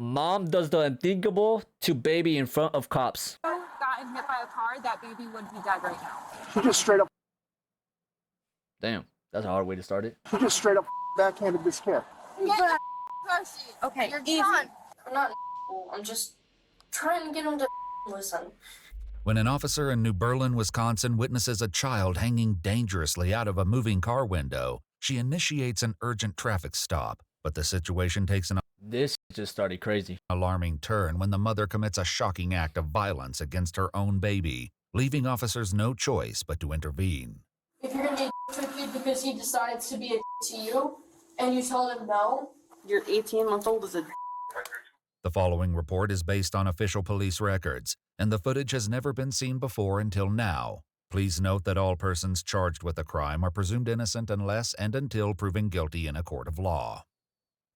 Mom does the unthinkable to baby in front of cops. Gotten hit by a car, that baby would be dead right now. She just straight up. Damn, that's a hard way to start it. She just straight up backhanded this kid. Okay, You're easy. done. I'm not. I'm just trying to get him to listen. When an officer in New Berlin, Wisconsin witnesses a child hanging dangerously out of a moving car window, she initiates an urgent traffic stop. But the situation takes an This just started crazy. alarming turn when the mother commits a shocking act of violence against her own baby, leaving officers no choice but to intervene. If you're gonna be a to a kid because he decides to be a to you, and you tell him no, Your 18-month-old is a The following report is based on official police records, and the footage has never been seen before until now. Please note that all persons charged with the crime are presumed innocent unless and until proven guilty in a court of law.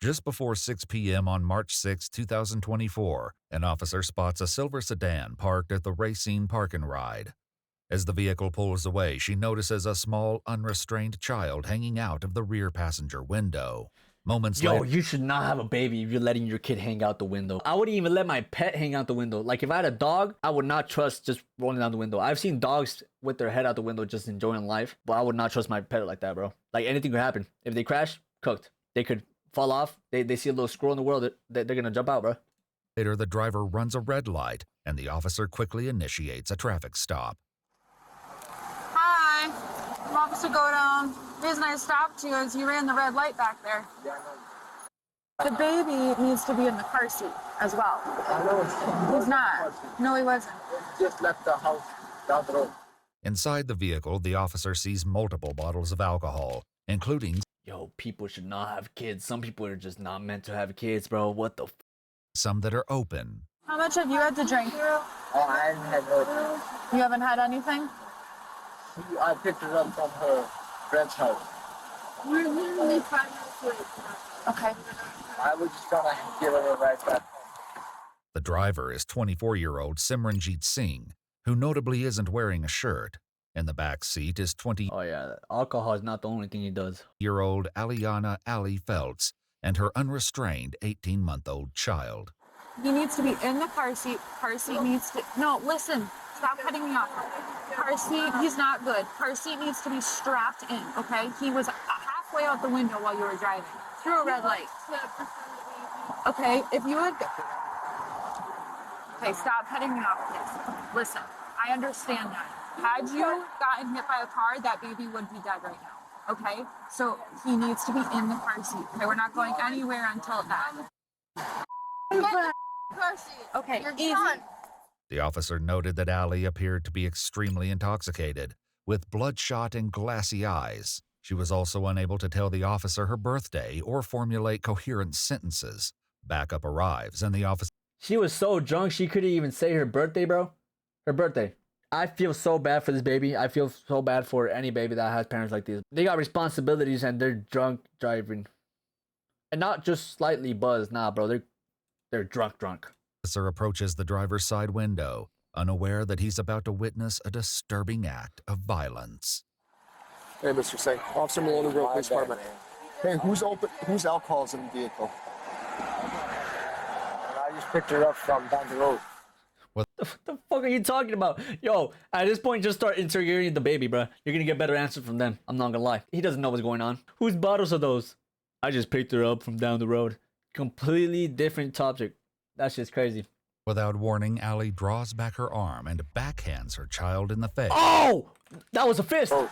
Just before 6 p.m. on March 6, 2024, an officer spots a silver sedan parked at the Racine Park and Ride. As the vehicle pulls away, she notices a small, unrestrained child hanging out of the rear passenger window. Moments Yo, later, you should not have a baby if you're letting your kid hang out the window. I wouldn't even let my pet hang out the window. Like, if I had a dog, I would not trust just rolling down the window. I've seen dogs with their head out the window just enjoying life, but I would not trust my pet like that, bro. Like, anything could happen. If they crash, cooked. They could fall off. They see a little squirrel in the world, they're gonna jump out, bro. the driver runs a red light, and the officer quickly initiates a traffic stop. Hi, I'm Officer Go Down. The reason I stopped you is you ran the red light back there. The baby needs to be in the car seat as well. He's not. No, he wasn't. Just left the house down the road. Inside the vehicle, the officer sees multiple bottles of alcohol, including Yo, people should not have kids. Some people are just not meant to have kids, bro. What the some that are open. How much have you had to drink? Oh, I haven't had no. You haven't had anything? I picked her up from her friend's house. We're literally 5 minutes late. Okay. I was just gonna give her a ride back. The driver is 24-year-old Simranjeet Singh, who notably isn't wearing a shirt. In the back seat is 20-year-old Oh yeah, alcohol is not the only thing he does. Aliana Ali Feltz and her unrestrained 18-month-old child. He needs to be in the car seat. Car seat needs to... No, listen. Stop cutting me off. Car seat, he's not good. Car seat needs to be strapped in, okay? He was halfway out the window while you were driving. Through a red light. Okay, if you would... Okay, stop cutting me off, please. Listen, I understand that. Had you gotten hit by a car, that baby would be dead right now, okay? So he needs to be in the car seat, okay? We're not going anywhere until that. car seat. Okay, You're easy. done. The officer noted that Ali appeared to be extremely intoxicated, with bloodshot and glassy eyes. She was also unable to tell the officer her birthday or formulate coherent sentences. Backup arrives, and the officer... She was so drunk she couldn't even say her birthday, bro. Her birthday. I feel so bad for this baby. I feel so bad for any baby that has parents like this. They got responsibilities and they're drunk driving. And not just slightly buzzed. Nah, bro. They're drunk. officer approaches the driver's side window, unaware that he's about to witness a disturbing act of violence. Hey, Mr. Singh. Officer Maloney, Grove Police Department. Hey, whose alcohol's in the vehicle? I just picked her up from down the road. What the fuck are you talking about? Yo, at this point, just start interrogating the baby, bro. You're gonna get better answers from them. I'm not gonna lie. He doesn't know what's going on. Whose bottles are those? I just picked her up from down the road. Completely different topic. That's just crazy. Without warning, Ali draws back her arm and backhands her child in the face. Oh! That was a fist! Oh.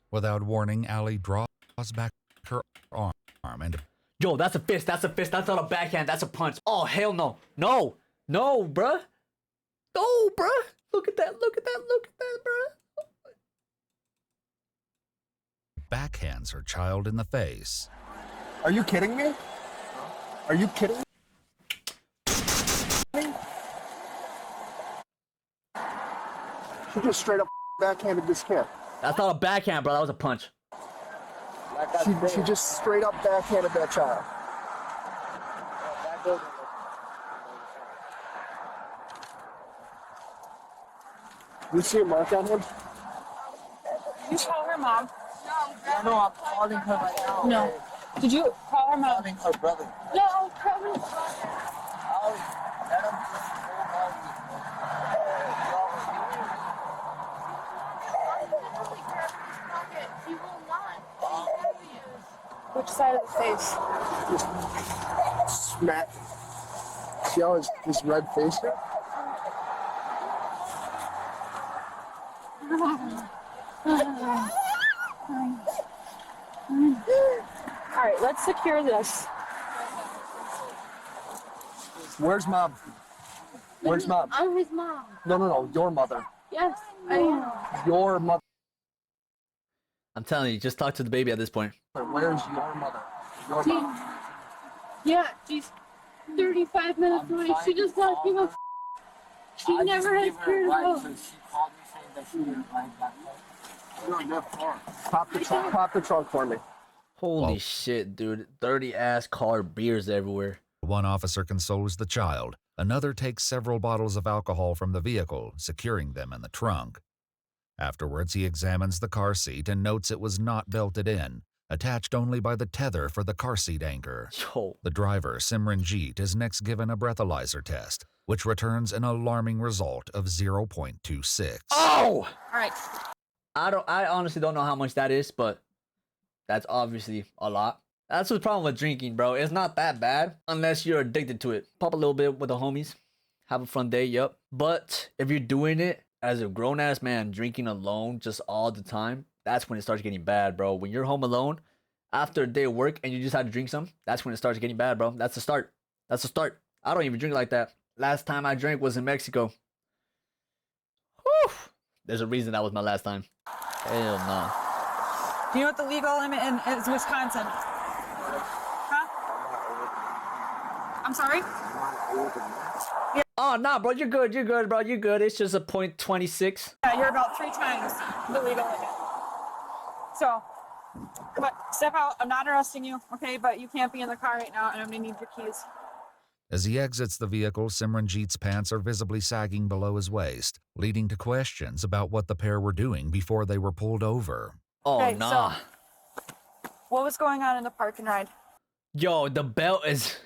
Without warning, Ali draws back her arm and... Yo, that's a fist. That's not a backhand. That's a punch. Oh, hell no. No, bruh. No, bruh. Look at that, bruh. backhands her child in the face. Are you kidding me? Are you kidding me? She just straight up backhanded this kid. That's not a backhand, bro. That was a punch. She just straight up backhanded that child. You see a mark on him? You call her mom? No, I'm calling her right now. No. Did you call her mom? Calling her brother. No, call her. side of the face. Just smack. See how his red face here? All right, let's secure this. Where's mom? Where's mom? I'm his mom. No, your mother. Yes, I am. Your mother. I'm telling you, just talk to the baby at this point. Where's your mother? Your mother. Yeah, she's 35 minutes away. She just got him a. She never has cared about. Pop the trunk for me. Holy shit, dude. Dirty ass car, beers everywhere. One officer consoles the child. Another takes several bottles of alcohol from the vehicle, securing them in the trunk. Afterwards, he examines the car seat and notes it was not belted in, attached only by the tether for the car seat anchor. Yo. The driver, Simranjeet, is next given a breathalyzer test, which returns an alarming result of 0.26. Oh! All right. I honestly don't know how much that is, but that's obviously a lot. That's the problem with drinking, bro. It's not that bad unless you're addicted to it. Pop a little bit with the homies. Have a fun day, yup. But if you're doing it as a grown-ass man, drinking alone just all the time, that's when it starts getting bad, bro. When you're home alone, after a day of work, and you just had to drink some, that's when it starts getting bad, bro. That's the start. That's the start. I don't even drink like that. Last time I drank was in Mexico. Whew. There's a reason that was my last time. Hell no. Do you know what the legal limit is Wisconsin? Huh? I'm sorry? Oh, nah, bro. You're good. You're good, bro. You're good. It's just a .26. Yeah, you're about 3 times the legal limit. So, come on, step out. I'm not arresting you, okay? But you can't be in the car right now, and I'm gonna need your keys. As he exits the vehicle, Simranjeet's pants are visibly sagging below his waist, leading to questions about what the pair were doing before they were pulled over. Oh, Okay, nah. so- What was going on in the park and ride? Yo, the belt is...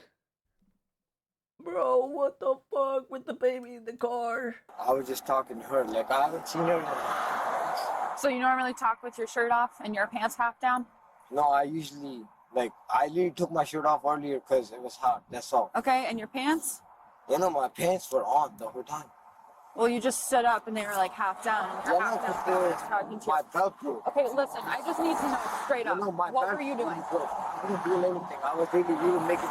Bro, what the fuck with the baby in the car? I was just talking to her, like I haven't seen her in a... So you normally talk with your shirt off and your pants half down? No, I usually, like, I literally took my shirt off earlier because it was hot, that's all. Okay, and your pants? You know, my pants were on the whole time. Well, you just stood up and they were like half down. And you're Yeah, half no, down. 'cause and I was talking to you. my Velcro. Okay, listen, I just need to know straight up. You know, my What Velcro were you doing? was broke. I wasn't doing anything. I was thinking you were making...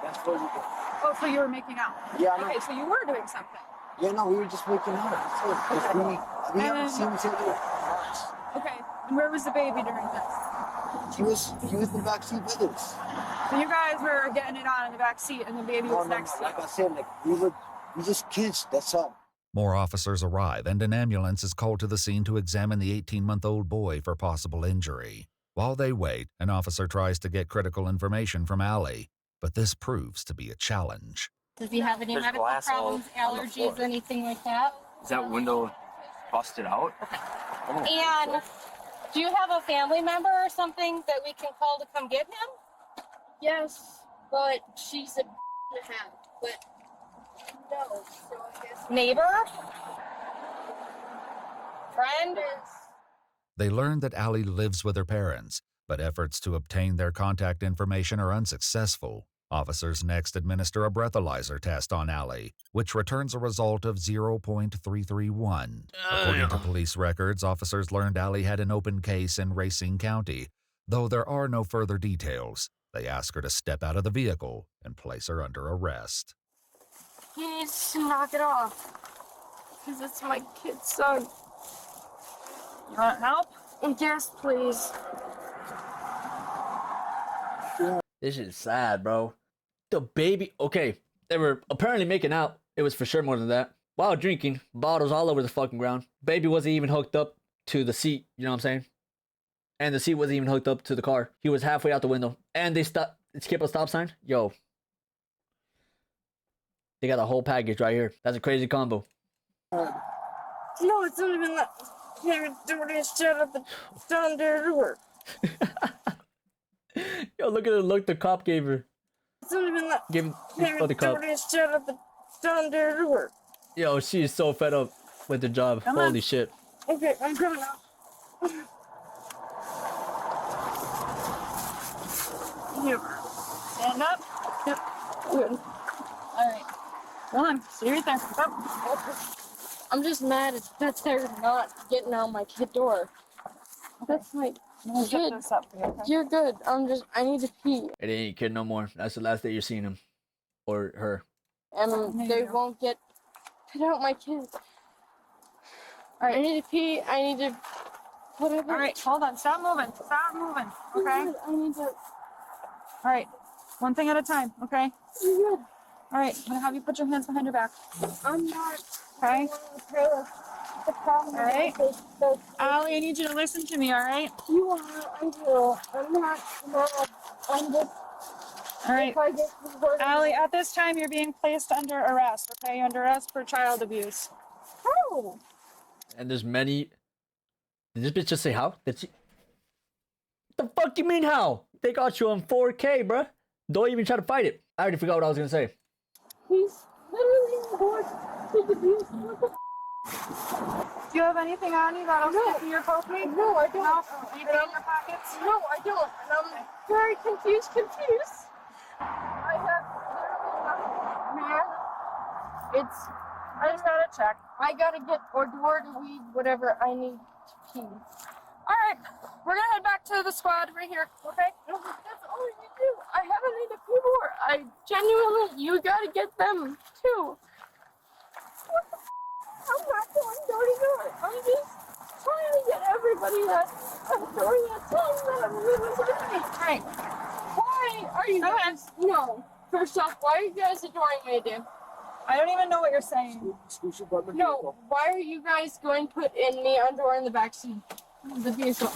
That's what you did. Oh, so you were making out? Yeah, I know. Okay, so you were doing something. Yeah, no, we were just making out. That's it. 'Cause we haven't seen each other in months. Okay, and where was the baby during this? He was in the backseat with us. So you guys were getting it on in the back seat and the baby was next to you. Like I said, like we just kissed, that's all. More officers arrive, and an ambulance is called to the scene to examine the 18-month-old boy for possible injury. While they wait, an officer tries to get critical information from Allie, but this proves to be a challenge. Does he have any There's medical glass all problems, on the allergies, floor. anything like that? Is that window busted out? And do you have a family member or something that we can call to come get him? Yes, but she's a and a half. But no, so I guess neighbor, friend. They learn that Allie lives with her parents, but efforts to obtain their contact information are unsuccessful. Officers next administer a breathalyzer test on Allie, which returns a result of 0.331. According to police records, officers learned Allie had an open case in Racine County. Though there are no further details, they ask her to step out of the vehicle and place her under arrest. He needs to knock it off, because it's my kid's son. You want help? Yes, please. This shit is sad, bro. The baby... Okay, they were apparently making out. It was for sure more than that. While drinking, bottles all over the fucking ground. Baby wasn't even hooked up to the seat, you know what I'm saying? And the seat wasn't even hooked up to the car. He was halfway out the window. And they skip a stop sign? Yo. They got the whole package right here. That's a crazy combo. No, it's not even that. You're dirty shit up and down there to work. Yo, look at the look the cop gave her. It's not even that. Give him You're the cop. dirty shit up and down there to work. Yo, she is so fed up with the job. Come on. Holy shit. Okay, I'm coming out. Here. Stand up. Yep. Good. All right. Hold on. Stay right there. Up. I'm just mad that they're not getting out my kid door. That's my kid. This up for you, okay? You're good. I need to pee. It ain't your kid no more. That's the last day you're seeing him. Or her. And they won't get out my kids. All right. I need to pee. I need to whatever. All right. Hold on. Stop moving. Stop moving. Okay. I need to. All right. One thing at a time. Okay. You're good. All right. I'm gonna have you put your hands behind your back. I'm not. Okay. The problem All right. is that Allie, I need you to listen to me. All right. you are. I do. I'm not mad. I'm just. All right. If I get the word. Allie, at this time, you're being placed under arrest. Okay. You're under arrest for child abuse. Oh. And there's many. Did this bitch just say how? Did she? The fuck you mean how? They got you on 4K, bruh. Don't even try to fight it. I already forgot what I was gonna say. He's literally more child abuse. What the Do you have anything on you that'll stick to your coat, please? No, I don't. No? Anything in your pockets? No, I don't. And I'm very confused. I have literally nothing. Man, I just gotta check. I gotta get or weed, whatever I need to pee. All right. We're gonna head back to the squad right here. Okay. That's all you do. I haven't need to pee more. I genuinely, you gotta get them too. What the I'm not going door to door. I'm just trying to get everybody that door that's telling that I'm really sorry. All right. Why are you guys? No. First off, why are you guys adoring me, dude? I don't even know what you're saying. Scoot your butt in the No. vehicle. Why are you guys going to put in me underwear in the backseat of the vehicle?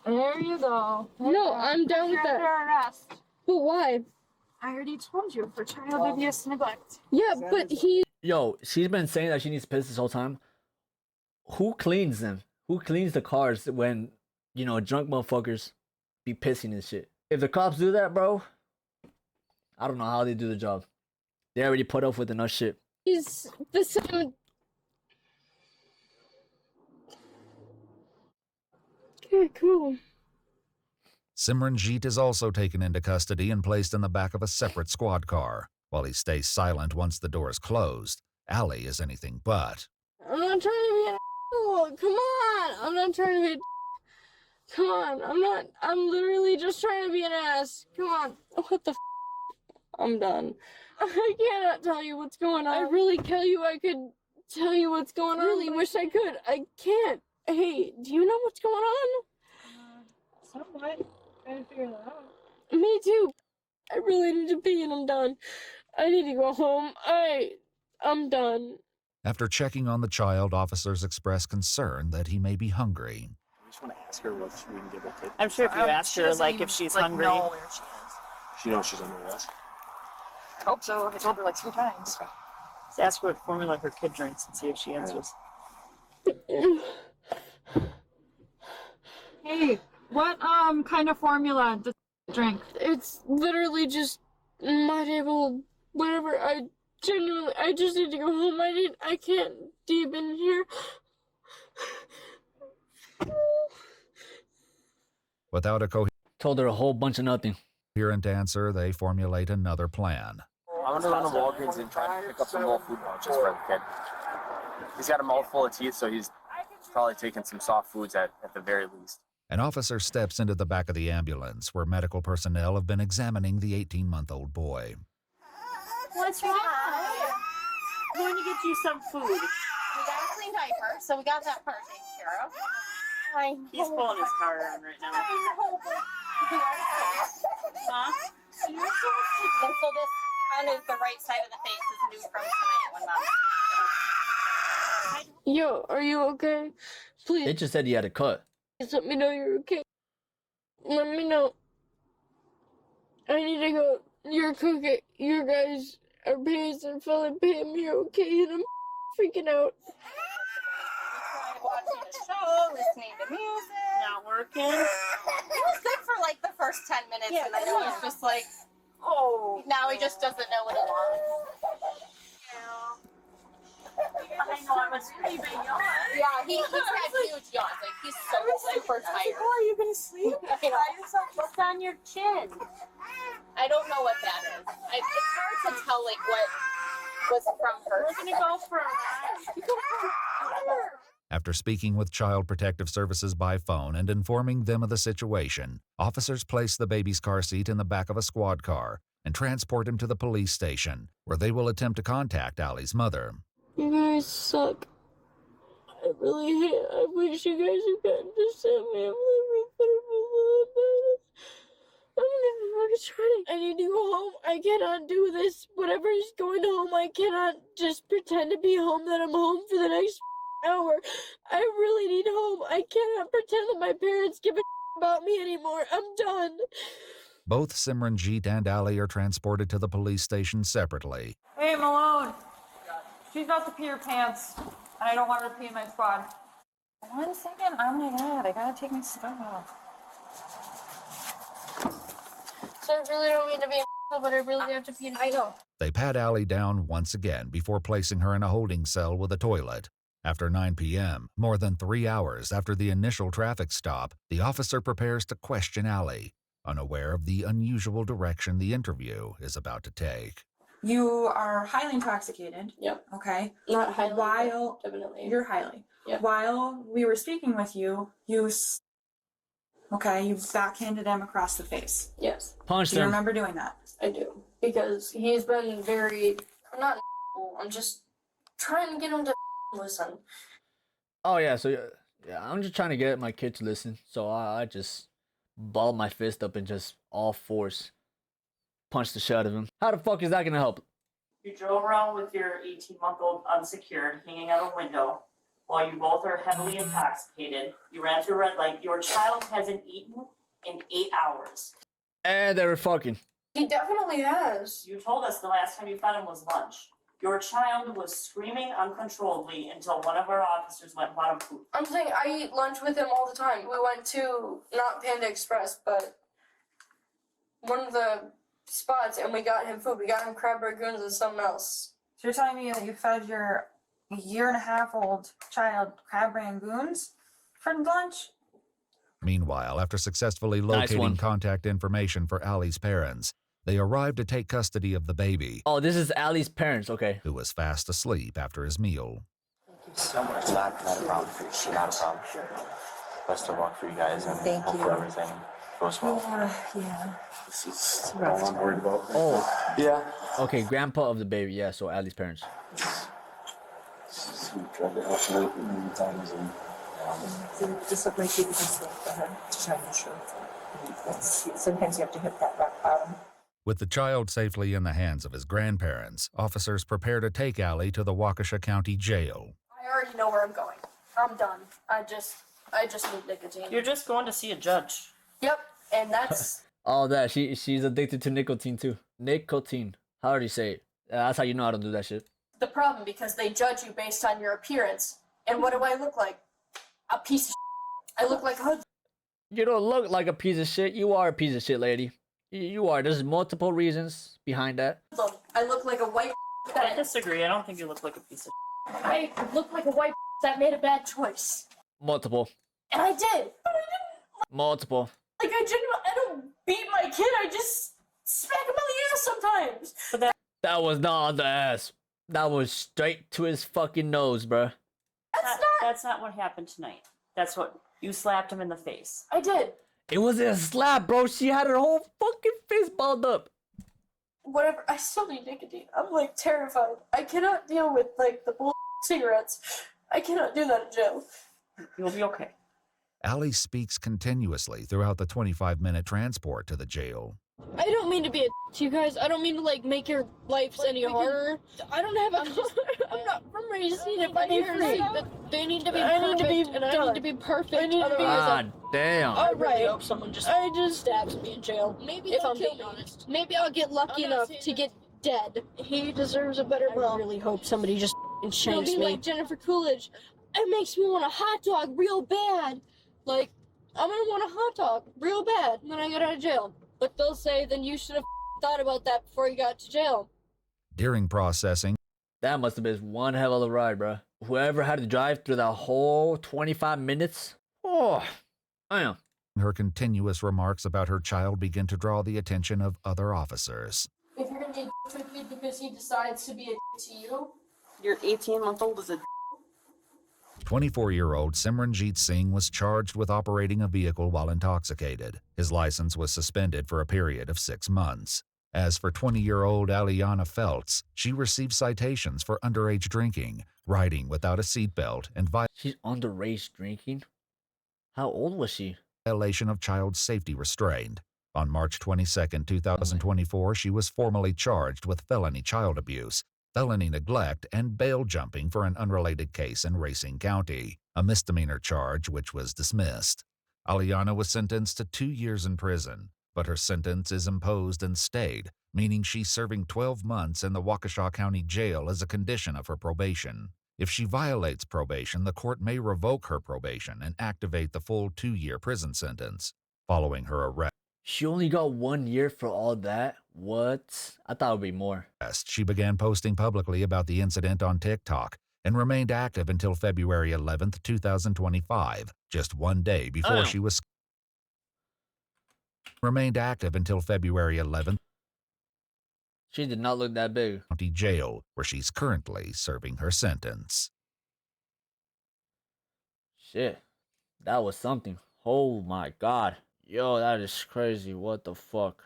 There you go. No, I'm done with You're under that. arrest. But why? I already told you for child abuse neglect. Yeah, but he. Yo, she's been saying that she needs to piss this whole time. Who cleans them? Who cleans the cars when, you know, drunk motherfuckers be pissing and shit? If the cops do that, bro, I don't know how they do the job. They already put up with enough shit. He's the same. Okay, cool. Simranjeet is also taken into custody and placed in the back of a separate squad car. While he stays silent once the door is closed, Ali is anything but. I'm not trying to be an asshole. Come on. I'm not trying to be a... Come on. I'm not. I'm literally just trying to be an ass. Come on. What the I'm done. I cannot tell you what's going on. I really tell you I could tell you what's going on. I really wish I could. I can't. Hey, do you know what's going on? Somewhat. Trying to figure that out. Me too. I really need to pee and I'm done. I need to go home. I'm done. After checking on the child, officers express concern that he may be hungry. I just want to ask her what we can give her kid. I'm sure if you ask her, like, if she's hungry. Know where she is. She knows she's under arrest. I hope so. I told her like 3 times. Just ask what formula her kid drinks and see if she answers. Hey, what kind of formula does she drink? It's literally just my table, whatever. I just need to go home. I can't deep in here. Without a Told her a whole bunch of nothing. coherent answer, they formulate another plan. I'm gonna run to Walgreens and try to pick up some more food pouches for the kid. He's got a mouthful of teeth, so he's probably taking some soft foods at the very least. An officer steps into the back of the ambulance where medical personnel have been examining the 18-month-old boy. What's wrong? I'm going to get you some food. We got a clean diaper, so we got that part taken care of. He's pulling his car around right now. Huh? And so this kind of the right side of the face is new from tonight when Mom. Yo, are you okay? Please. They just said he had a cut. Just let me know you're okay. Let me know. I need to go. You're cooking. You guys are paying and filling him. You're okay, and I'm freaking out. Watching a show, listening to music. Not working. It was good for like the first 10 minutes, and then it was just like, Oh. now he just doesn't know what he wants. I know I'm a screaming yawn. Yeah, he's had huge yawns. Like he's so super tired. Oh, are you gonna sleep? You know, What's on your chin? I don't know what that is. It's hard to tell like what was from her. We're gonna go for a ride. After speaking with Child Protective Services by phone and informing them of the situation, officers place the baby's car seat in the back of a squad car and transport him to the police station, where they will attempt to contact Allie's mother. You guys suck. I wish you guys had gotten to send me. I'm trying. I need to go home. I cannot do this. Whatever is going home, I cannot just pretend to be home that I'm home for the next hour. I really need home. I cannot pretend that my parents give a about me anymore. I'm done. Both Simranjeet and Allie are transported to the police station separately. Hey, Malone. She's about to pee her pants, and I don't want her to pee in my squad. 1 second. Oh my god, I gotta take my stuff off. So I really don't mean to be a but I really have to pee. I know. They pat Allie down once again before placing her in a holding cell with a toilet. After 9 p.m., more than 3 hours after the initial traffic stop, the officer prepares to question Allie, unaware of the unusual direction the interview is about to take. You are highly intoxicated. Yep. Okay. Not highly. While Definitely. you're highly. Yep. While we were speaking with you, you backhanded him across the face. Yes, Punched Do you him. remember doing that? I do. Because he's been very. I'm not. I'm just trying to get him to listen. Oh yeah, so yeah, I'm just trying to get my kid to listen. So I just balled my fist up and just all force punched the shit out of him. How the fuck is that gonna help? You drove around with your 18-month-old unsecured, hanging out a window, while you both are heavily intoxicated. You ran through a red light. Your child hasn't eaten in 8 hours. And they were fucking. He definitely has. You told us the last time you fed him was lunch. Your child was screaming uncontrollably until one of our officers went and bought him food. I'm saying I eat lunch with him all the time. We went to not Panda Express, but one of the spots, and we got him food. We got him crab rangoons and something else. So you're telling me that you fed your 1.5-year-old child crab rangoons for lunch? Meanwhile, after successfully Nice locating one. contact information for Allie's parents, they arrived to take custody of the baby, Oh, this is Allie's parents. Okay. who was fast asleep after his meal. So much. Not a problem. Not a problem. Best of luck for you guys, and hopefully everything goes well. Yeah. This is all I'm worried about. Oh, Yeah. okay. Grandpa of the baby. Yeah. So Allie's parents. We tried to help her many times, and Just like my kid is asleep for her to try and show. Sometimes you have to hit that rock bottom. With the child safely in the hands of his grandparents, officers prepare to take Allie to the Waukesha County Jail. I already know where I'm going. I'm done. I just need nicotine. You're just going to see a judge. Yep, and that's All that. She's addicted to nicotine too. Nicotine. How do you say it? That's how you know how to do that shit. the problem because they judge you based on your appearance. And what do I look like? A piece of I look like a You don't look like a piece of shit. You are a piece of shit, lady. You are. There's multiple reasons behind that. hoodlum. I look like a white I disagree. I don't think you look like a piece of I look like a white that made a bad choice. Multiple. And I did. But I didn't Multiple. I don't beat my kid, I just smack him on the ass sometimes. But That was not on the ass. That was straight to his fucking nose, bruh. that's not what happened tonight. That's what you slapped him in the face. I did. It wasn't a slap, bro. She had her whole fucking face balled up. Whatever, I still need nicotine. I'm like terrified. I cannot deal with like the bull cigarettes. I cannot do that in jail. You'll be okay. Allie speaks continuously throughout the 25-minute transport to the jail. I don't mean to be a to you guys. I don't mean to like make your lives any harder. I don't have a. I'm not from raising it by here. They need to be perfect, and I need to be perfect. Ah, damn. All right. I just stabs me in jail. Maybe if I'm being honest. Maybe I'll get lucky enough to get dead. He deserves a better mom. I really hope somebody just shanks me. Like Jennifer Coolidge. It makes me want a hot dog real bad. Like I'm gonna want a hot dog real bad when I get out of jail. But they'll say, then you should have thought about that before you got to jail. During processing, That must have been one hell of a ride, bruh. Whoever had to drive through that whole 25 minutes. Oh, damn. Her continuous remarks about her child begin to draw the attention of other officers. If you're gonna be a with me because he decides to be a to you, Your 18-month-old is a 24-year-old Simranjeet Singh was charged with operating a vehicle while intoxicated. His license was suspended for a period of 6 months. As for 20-year-old Aliana Feltz, she received citations for underage drinking, riding without a seatbelt, and She's underage drinking? How old was she? violation of child safety restraint. On March 22, 2024, she was formally charged with felony child abuse, felony neglect, and bail jumping for an unrelated case in Racine County, a misdemeanor charge which was dismissed. Aliana was sentenced to 2 years in prison, but her sentence is imposed and stayed, meaning she's serving 12 months in the Waukesha County Jail as a condition of her probation. If she violates probation, the court may revoke her probation and activate the full 2-year prison sentence. Following her arrest, She only got 1 year for all that? What? I thought it would be more. she began posting publicly about the incident on TikTok and remained active until February 11, 2025, just 1 day before she was remained active until February 11th. She did not look that big. County Jail, where she's currently serving her sentence. Shit. That was something. Oh my god. Yo, that is crazy. What the fuck?